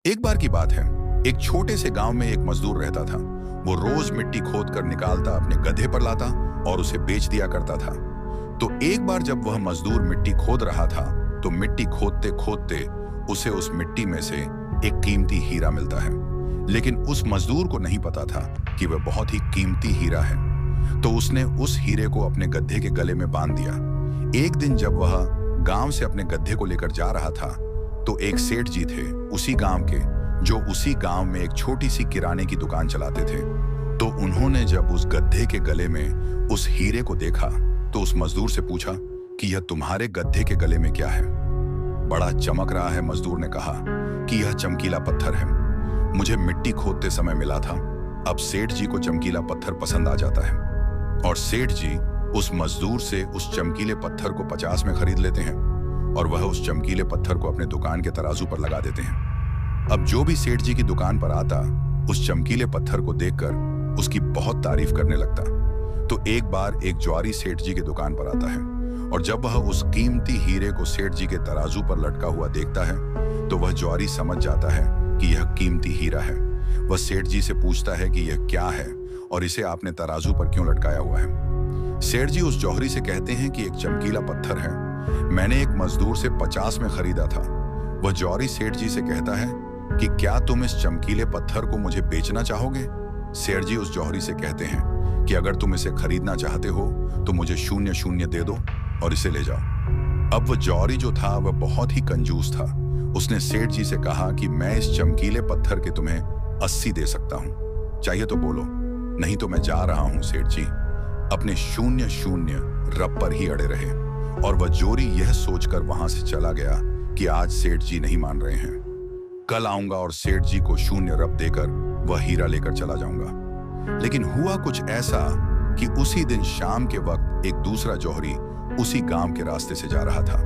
एक बार की बात है, एक छोटे से गांव में एक मजदूर रहता था। वो रोज मिट्टी खोद कर निकालता, अपने गधे पर लाता और उसे बेच दिया करता था। तो एक बार जब वह मजदूर मिट्टी खोद रहा था, तो मिट्टी खोदते खोदते उसे उस मिट्टी में से एक कीमती हीरा मिलता है। लेकिन उस मजदूर को नहीं पता था कि वह बहुत ही कीमती हीरा है। तो उसने उस हीरे को अपने गधे के गले में बांध दिया। एक दिन जब वह गांव से अपने गधे को लेकर जा रहा था, तो एक सेठ जी थे उसी गांव के, जो उसी गांव में एक छोटी सी किराने की दुकान चलाते थे। तो उन्होंने जब उस गधे के गले में उस हीरे को देखा, तो उस मजदूर से पूछा कि यह तुम्हारे गधे के गले में क्या है। बड़ा चमक रहा है, मजदूर ने कहा कि यह चमकीला पत्थर है, मुझे मिट्टी खोदते समय मिला था। अब सेठ जी को चमकीला पत्थर पसंद आ जाता है और सेठ जी उस मजदूर से उस चमकीले पत्थर को 50 में खरीद लेते हैं और वह उस चमकीले पत्थर को अपने दुकान के तराजू पर लगा देते हैं। अब जो भी सेठ जी की दुकान पर आता, उस चमकीले पत्थर को देखकर उसकी बहुत तारीफ करने लगता। तो एक बार एक ज्वारी सेठ जी की दुकान पर आता है और जब वह उस कीमती हीरे को सेठ जी के तराजू पर लटका हुआ देखता है, तो वह ज्वारी समझ जाता है कि यह कीमती हीरा है। वह सेठ जी से पूछता है कि यह क्या है और इसे आपने तराजू पर क्यों लटकाया हुआ है। सेठ जी उस जौहरी से कहते हैं कि एक चमकीला पत्थर है, मैंने एक मजदूर से 50 में खरीदा था। वह जौहरी सेठ जी से कहता है कि क्या तुम इस चमकीले पत्थर को मुझे बेचना चाहोगे। सेठ जी उस जौहरी से कहते हैं कि अगर तुम इसे खरीदना चाहते हो तो मुझे 0-0 दे दो और इसे ले जाओ। अब वह जौहरी जो था वह बहुत ही कंजूस था। उसने सेठ जी से कहा कि मैं इस चमकीले पत्थर के तुम्हें 80 दे सकता हूं, चाहिए तो बोलो, नहीं तो मैं जा रहा हूं। सेठ जी अपने 0-0 रब पर ही अड़े रहे और वह जोरी यह सोचकर वहां से चला गया कि आज सेठ जी नहीं मान रहे हैं, कल आऊंगा और सेठ जी को 0 रब देकर वह हीरा लेकर चला जाऊंगा। लेकिन हुआ कुछ ऐसा कि उसी दिन शाम के वक्त एक दूसरा जौहरी उसी गांव के रास्ते से जा रहा था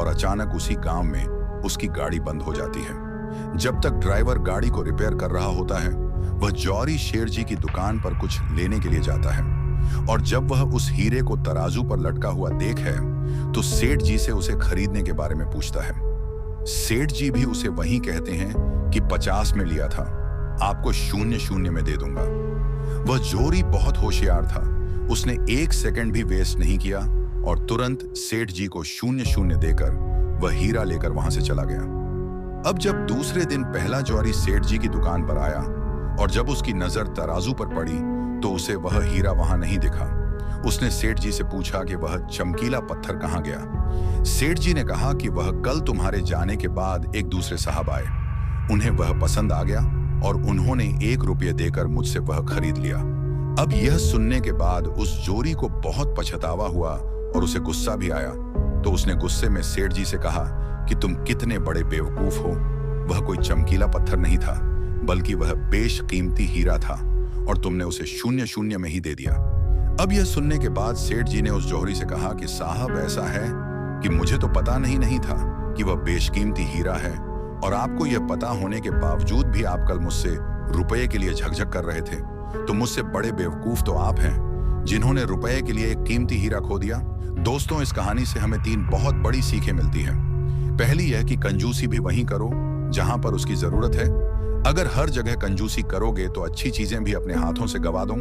और अचानक उसी गांव में उसकी गाड़ी बंद हो जाती है। जब तक ड्राइवर गाड़ी को रिपेयर कर रहा होता है, वह जौहरी शेर जी की दुकान पर कुछ लेने के लिए जाता है और जब वह उस हीरे को तराजू पर लटका हुआ देख है, तो सेठ जी से उसे खरीदने के बारे में पूछता है। सेठ जी भी उसे वही कहते हैं कि 50 में लिया था, आपको 0-0 में दे दूंगा। वह जोरी बहुत होशियार था, उसने 1 सेकंड भी वेस्ट नहीं किया और तुरंत सेठ जी को 0-0 देकर वह हीरा लेकर वहां से चला गया। अब जब दूसरे दिन पहला जौहरी सेठ जी की दुकान पर आया और जब उसकी नजर तराजू पर पड़ी, तो उसे वह हीरा वहां नहीं दिखा। उसने सेठ जी से पूछा कि वह चमकीला पत्थर कहां गया। सेठ जी ने कहा कि वह कल तुम्हारे जाने के बाद एक दूसरे साहब आए, उन्हें वह पसंद आ गया और उन्होंने 1 रुपये देकर मुझसे वह खरीद लिया। अब यह सुनने के बाद उस जोरी को बहुत पछतावा हुआ और उसे गुस्सा भी आया। तो उसने गुस्से में सेठ जी से कहा कि तुम कितने बड़े बेवकूफ हो, वह कोई चमकीला पत्थर नहीं था, बल्कि वह बेशकीमती हीरा था और तुमने उसे 0-0 में ही दे दिया। अब यह सुनने के बाद सेठ जी ने उस जौहरी से कहा कि साहब, ऐसा है कि मुझे तो पता नहीं था कि वह बेशकीमती हीरा है और आपको यह पता होने के बावजूद भी आप कल मुझसे रुपये के लिए झकझक कर रहे थे। तो मुझसे बड़े बेवकूफ तो आप हैं जिन्होंने रुपये के लिए एक कीमती हीरा खो दिया। दोस्तों, इस कहानी से हमें 3 बहुत बड़ी सीखें मिलती हैं। पहली यह कि कंजूसी भी वहीं करो जहां पर उसकी जरूरत है। अगर हर जगह कंजूसी करोगे तो अच्छी चीजें भी अपने हाथों से गवा दो।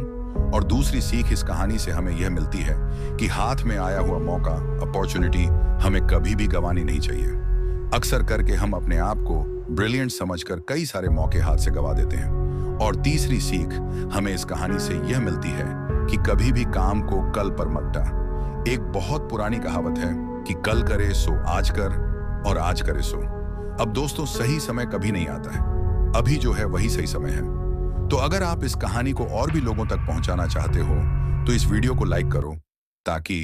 और दूसरी सीख इस कहानी से हमें यह मिलती है कि हाथ में आया हुआ मौका, अपॉर्चुनिटी हमें कभी भी गंवानी नहीं चाहिए। अक्सर करके हम अपने आप को ब्रिलियंट समझकर कई सारे मौके हाथ से गवा देते हैं। और तीसरी सीख हमें इस कहानी से यह मिलती है कि कभी भी काम को कल पर मत टाल। एक बहुत पुरानी कहावत है कि कल करे सो आज कर और आज करे सो। अब दोस्तों, सही समय कभी नहीं आता है, अभी जो है वही सही समय है। तो अगर आप इस कहानी को और भी लोगों तक पहुंचाना चाहते हो तो इस वीडियो को लाइक करो ताकि